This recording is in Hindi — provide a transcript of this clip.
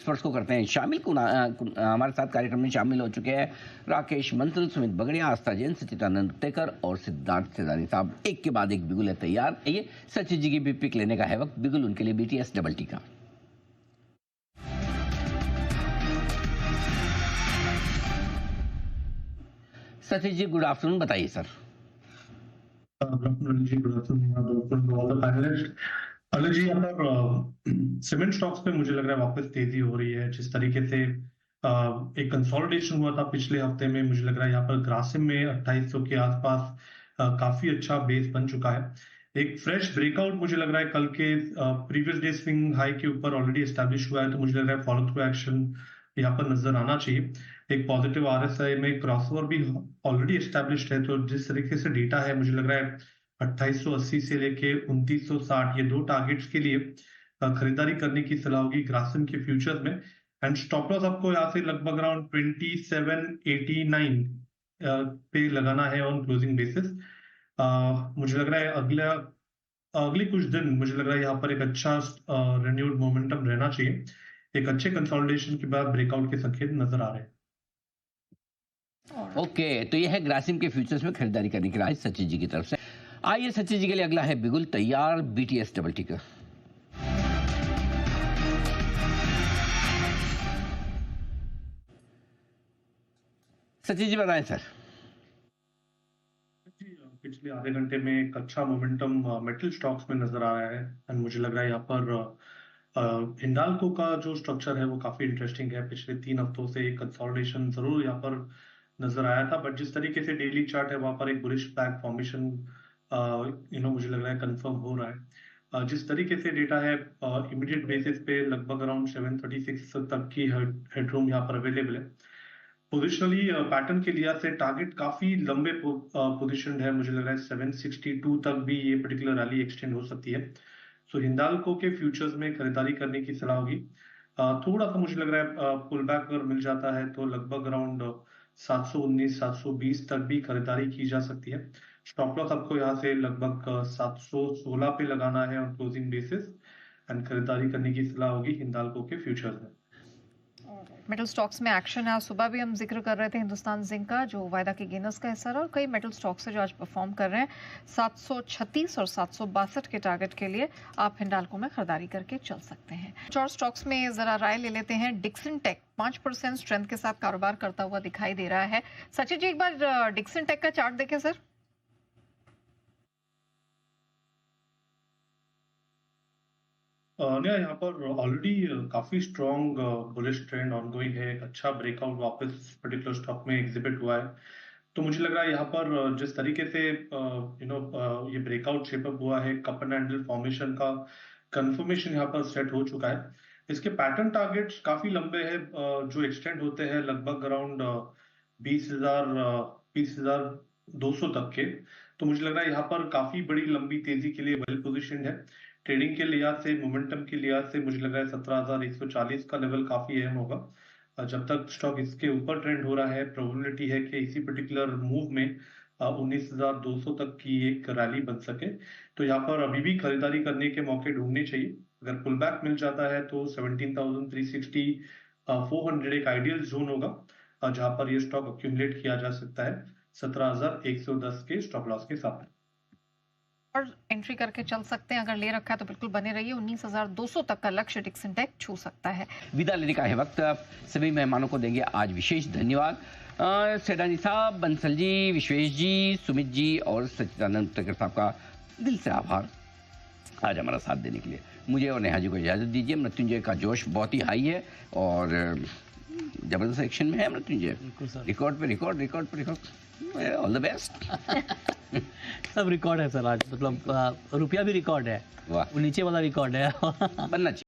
एक्सपर्ट्स को करते हैं शामिल। हमारे साथ कार्यक्रम में शामिल हो चुके हैं राकेश मंसल, सुमित बगड़िया, आस्था जैन, सचिदानंद टेकर और सिद्धार्थ सेदानी साहब। एक के बाद एक बिगुल है तैयार। ये सचिन जी की भी पिक लेने का है वक्त। बिगुल उनके लिए BTS डबल टी का। सचिन जी गुड आफ्टरनून, बताइए sir. Good afternoon ji, good afternoon all the panelist. अलग जी, यहाँ पर सीमेंट स्टॉक्स पे मुझे लग रहा है वापस तेजी हो रही है। जिस तरीके से एक कंसोलिडेशन हुआ था पिछले हफ्ते में, मुझे लग रहा है यहाँ पर ग्रासिम में 2800 के आसपास काफी अच्छा बेस बन चुका है। एक फ्रेश ब्रेकआउट मुझे लग रहा है कल के प्रीवियस डे स्विंग हाई के ऊपर ऑलरेडी एस्टैब्लिश हुआ है, तो मुझे लग रहा है फॉलो थ्रू एक्शन यहाँ पर नजर आना चाहिए। एक पॉजिटिव RSI में क्रॉसओवर भी ऑलरेडी एस्टैब्लिश्ड है, तो जिस तरीके से डेटा है मुझे लग रहा है 2880 से लेके 2960 ये दो टारगेट्स के लिए खरीदारी करने की सलाह होगी ग्रासिम के फ्यूचर्स में। एंड स्टॉप लॉस आपको यहाँ से लगभग अराउंड 2789 पे लगाना है ऑन क्लोजिंग बेसिस। मुझे लग रहा है अगले कुछ दिन मुझे लग रहा है यहाँ पर एक अच्छा रिन्यूड मोमेंटम रहना चाहिए। एक अच्छे कंसोलिडेशन के बाद ब्रेकआउट के संकेत नजर आ रहे हैं। ओके, तो ये है ग्रासिम के फ्यूचर्स में खरीदारी करने की राय सचिन जी की तरफ से। आइए सचिन जी के लिए अगला है बिगुल तैयार, BTS डबल टी का। सचिन जी बताएं सर। पिछले आधे घंटे में एक अच्छा मोमेंटम मेटल स्टॉक्स में नजर आ रहा है। एंड मुझे लग रहा है यहाँ पर हिंडाल्को का जो स्ट्रक्चर है वो काफी इंटरेस्टिंग है। पिछले 3 हफ्तों से एक कंसोलिडेशन जरूर यहाँ पर नजर आया था, बट जिस तरीके से डेली चार्ट है वहां पर एक बुलिश बैक फॉर्मेशन मुझे लग रहा है कंफर्म हो रहा है। जिस तरीके से डेटा है इमीडिएट बेसिस पे लगभग अराउंड 736 तक की हेडरूम यहाँ पर अवेलेबल है। पोजिशनली पैटर्न के लिहाज से टारगेट काफी लंबे पोजिशन है। मुझे लग रहा है 762 तक भी ये पर्टिकुलर रैली एक्सटेंड हो सकती है। सो हिंडाल्को के फ्यूचर्स में खरीदारी करने की सलाह होगी। थोड़ा सा मुझे लग रहा है पुल बैक अगर मिल जाता है तो लगभग अराउंड 719 720 तक भी खरीदारी की जा सकती है। स्टॉप लॉस आपको यहाँ से लगभग 716 पे लगाना है ऑन क्लोजिंग बेसिस एंड खरीदारी करने की सलाह होगी हिंडाल्को के फ्यूचर्स में। मेटल स्टॉक्स में एक्शन है। सुबह भी हम जिक्र कर रहे थे हिंदुस्तान जिंक का, जो वायदा के गेनर्स का हिस्सा रहा, और कई मेटल स्टॉक्स है जो आज परफॉर्म कर रहे हैं। 736 और 762 के टारगेट के लिए आप हिंडाल्को में खरीदारी करके चल सकते हैं। और स्टॉक्स में जरा राय ले लेते हैं। डिक्सन टेक 5% स्ट्रेंथ के साथ कारोबार करता हुआ दिखाई दे रहा है। सचिन जी एक बार डिक्सन टेक का चार्ट देखें सर। यहाँ पर ऑलरेडी काफी स्ट्रॉन्ग बुलिश ट्रेंड ऑनगोइंग है। एक अच्छा ब्रेकआउट वापस पर्टिकुलर स्टॉक में एग्जिबिट हुआ है, तो मुझे लग रहा है यहाँ पर जिस तरीके से ये ब्रेकआउट शेपअप हुआ है, कप एंड हैंडल फॉर्मेशन का कंफर्मेशन यहाँ पर सेट हो चुका है। इसके पैटर्न टारगेट्स काफी लंबे हैं जो एक्सटेंड होते हैं लगभग अराउंड 20,200 तक के। तो मुझे लग रहा है यहाँ पर काफी बड़ी लंबी तेजी के लिए वेल पोजिशन है। ट्रेडिंग के लिहाज से, मोमेंटम के लिहाज से मुझे लग रहा है 17,140 का लेवल काफी अहम होगा। जब तक स्टॉक इसके ऊपर ट्रेंड हो रहा है, प्रोबेबिलिटी है कि इसी पर्टिकुलर मूव में 19,200 तक की एक रैली बन सके। तो यहाँ पर अभी भी खरीदारी करने के मौके ढूंढने चाहिए। अगर पुल बैक मिल जाता है तो 17,360 400 एक आइडियल जोन होगा जहां पर ये स्टॉक अक्यूमुलेट किया जा सकता है 17,110 के स्टॉप लॉस के साथ। और एंट्री करके चल सकते हैं। अगर ले रखा है तो बिल्कुल बने रहिए। 19,200 तक का लक्ष्य डिक्सन टेक छू सकता है। विदा लेने का है वक्त। सभी मेहमानों को देंगे आज विशेष धन्यवाद। सेडानी साहब, बंसल जी, विश्वेश जी, सुमित जी और सचिदानंद टेकर साहब का दिल से आभार आज हमारा साथ देने के लिए। मुझे और नेहा जी को इजाजत दीजिए। मृत्युंजय का जोश बहुत ही हाई है और जबरदस्त एक्शन में है मृत्युंजय। रिकॉर्ड पे रिकॉर्ड। All the best. सब रिकॉर्ड है सर आज, मतलब रुपया भी रिकॉर्ड है, वाह, नीचे वाला रिकॉर्ड है। बनना चाहिए।